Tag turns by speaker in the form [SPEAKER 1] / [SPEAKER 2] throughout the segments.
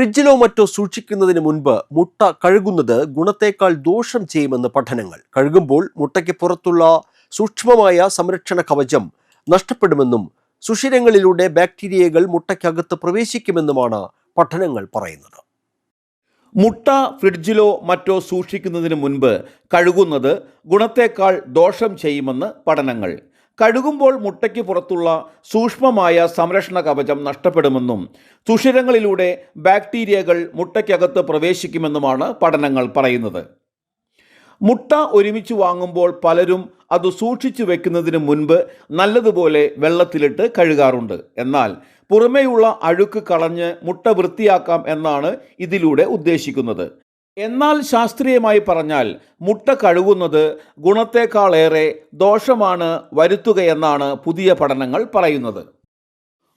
[SPEAKER 1] ഫ്രിഡ്ജിലോ മറ്റോ സൂക്ഷിക്കുന്നതിന് മുൻപ് മുട്ട കഴുകുന്നത് ഗുണത്തേക്കാൾ ദോഷം ചെയ്യുമെന്ന് പഠനങ്ങൾ. കഴുകുമ്പോൾ മുട്ടയ്ക്ക് പുറത്തുള്ള സൂക്ഷ്മമായ സംരക്ഷണ കവചം നഷ്ടപ്പെടുമെന്നും സുഷിരങ്ങളിലൂടെ ബാക്ടീരിയകൾ മുട്ടയ്ക്കകത്ത് പ്രവേശിക്കുമെന്നുമാണ് പഠനങ്ങൾ പറയുന്നത്.
[SPEAKER 2] മുട്ട ഫ്രിഡ്ജിലോ മറ്റോ സൂക്ഷിക്കുന്നതിന് മുൻപ് കഴുകുന്നത് ഗുണത്തേക്കാൾ ദോഷം ചെയ്യുമെന്ന് പഠനങ്ങൾ. കഴുകുമ്പോൾ മുട്ടയ്ക്ക് പുറത്തുള്ള സൂക്ഷ്മമായ സംരക്ഷണ കവചം നഷ്ടപ്പെടുമെന്നും സുഷിരങ്ങളിലൂടെ ബാക്ടീരിയകൾ മുട്ടയ്ക്കകത്ത് പ്രവേശിക്കുമെന്നുമാണ് പഠനങ്ങൾ പറയുന്നത്. മുട്ട ഒരുമിച്ച് വാങ്ങുമ്പോൾ പലരും അത് സൂക്ഷിച്ചു വെക്കുന്നതിന് മുൻപ് നല്ലതുപോലെ വെള്ളത്തിലിട്ട് കഴുകാറുണ്ട്. എന്നാൽ പുറമേയുള്ള അഴുക്ക് കളഞ്ഞ് മുട്ട വൃത്തിയാക്കാം എന്നാണ് ഇതിലൂടെ ഉദ്ദേശിക്കുന്നത്. എന്നാൽ ശാസ്ത്രീയമായി പറഞ്ഞാൽ മുട്ട കഴുകുന്നത് ഗുണത്തേക്കാളേറെ ദോഷമാണ് വരുത്തുകയെന്നാണ് പുതിയ പഠനങ്ങൾ പറയുന്നത്.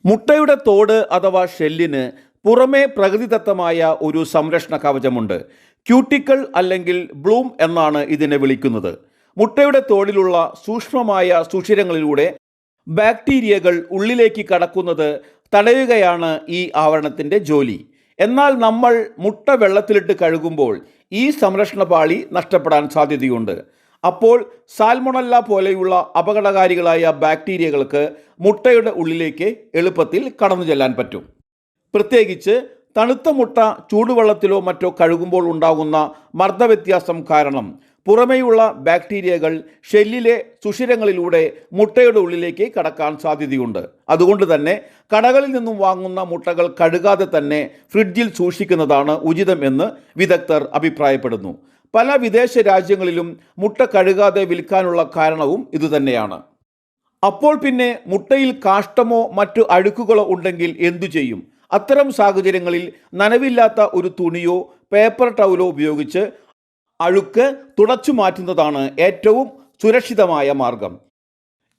[SPEAKER 2] മുട്ടയുടെ തോട് അഥവാ ഷെല്ലിന് പുറമേ പ്രകൃതിദത്തമായ ഒരു സംരക്ഷണ കവചമുണ്ട്. ക്യൂട്ടിക്കിൾ അല്ലെങ്കിൽ ബ്ലൂം എന്നാണ് ഇതിനെ വിളിക്കുന്നത്. മുട്ടയുടെ തോടിലുള്ള സൂക്ഷ്മമായ സുഷിരങ്ങളിലൂടെ ബാക്ടീരിയകൾ ഉള്ളിലേക്ക് കടക്കുന്നത് തടയുകയാണ് ഈ ആവരണത്തിൻ്റെ ജോലി. എന്നാൽ നമ്മൾ മുട്ട വെള്ളത്തിലിട്ട് കഴുകുമ്പോൾ ഈ സംരക്ഷണ പാളി നഷ്ടപ്പെടാൻ സാധ്യതയുണ്ട്. അപ്പോൾ സാൽമൊണല്ല പോലെയുള്ള അപകടകാരികളായ ബാക്ടീരിയകൾക്ക് മുട്ടയുടെ ഉള്ളിലേക്ക് എളുപ്പത്തിൽ കടന്നു ചെല്ലാൻ പറ്റും. പ്രത്യേകിച്ച് തണുത്ത മുട്ട ചൂടുവെള്ളത്തിലോ മറ്റോ കഴുകുമ്പോൾ ഉണ്ടാകുന്ന മർദ്ദവ്യത്യാസം കാരണം പുറമേയുള്ള ബാക്ടീരിയകൾ ഷെല്ലിലെ സുഷിരങ്ങളിലൂടെ മുട്ടയുടെ ഉള്ളിലേക്ക് കടക്കാൻ സാധ്യതയുണ്ട്. അതുകൊണ്ട് തന്നെ കടകളിൽ നിന്നും വാങ്ങുന്ന മുട്ടകൾ കഴുകാതെ തന്നെ ഫ്രിഡ്ജിൽ സൂക്ഷിക്കുന്നതാണ് ഉചിതം എന്ന് വിദഗ്ധർ അഭിപ്രായപ്പെടുന്നു. പല വിദേശ രാജ്യങ്ങളിലും മുട്ട കഴുകാതെ വിൽക്കാനുള്ള കാരണവും ഇതുതന്നെയാണ്. അപ്പോൾ പിന്നെ മുട്ടയിൽ കാഷ്ടമോ മറ്റു അഴുക്കുകളോ ഉണ്ടെങ്കിൽ എന്തു ചെയ്യും? അത്തരം സാഹചര്യങ്ങളിൽ നനവില്ലാത്ത ഒരു തുണിയോ പേപ്പർ ടവലോ ഉപയോഗിച്ച് അഴുക്ക് തുടച്ചു മാറ്റുന്നതാണ് ഏറ്റവും സുരക്ഷിതമായ മാർഗം.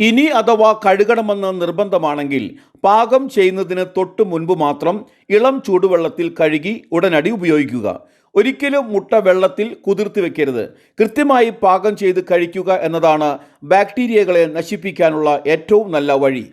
[SPEAKER 2] ഇനി അഥവാ കഴുകണമെന്ന് നിർബന്ധമാണെങ്കിൽ പാകം ചെയ്യുന്നതിന് തൊട്ട് മുൻപ് മാത്രം ഇളം ചൂടുവെള്ളത്തിൽ കഴുകി ഉടനടി ഉപയോഗിക്കുക. ഒരിക്കലും മുട്ട വെള്ളത്തിൽ കുതിർത്തി വെക്കരുത്. കൃത്യമായി പാകം ചെയ്ത് കഴിക്കുക എന്നതാണ് ബാക്ടീരിയകളെ നശിപ്പിക്കാനുള്ള ഏറ്റവും നല്ല വഴി.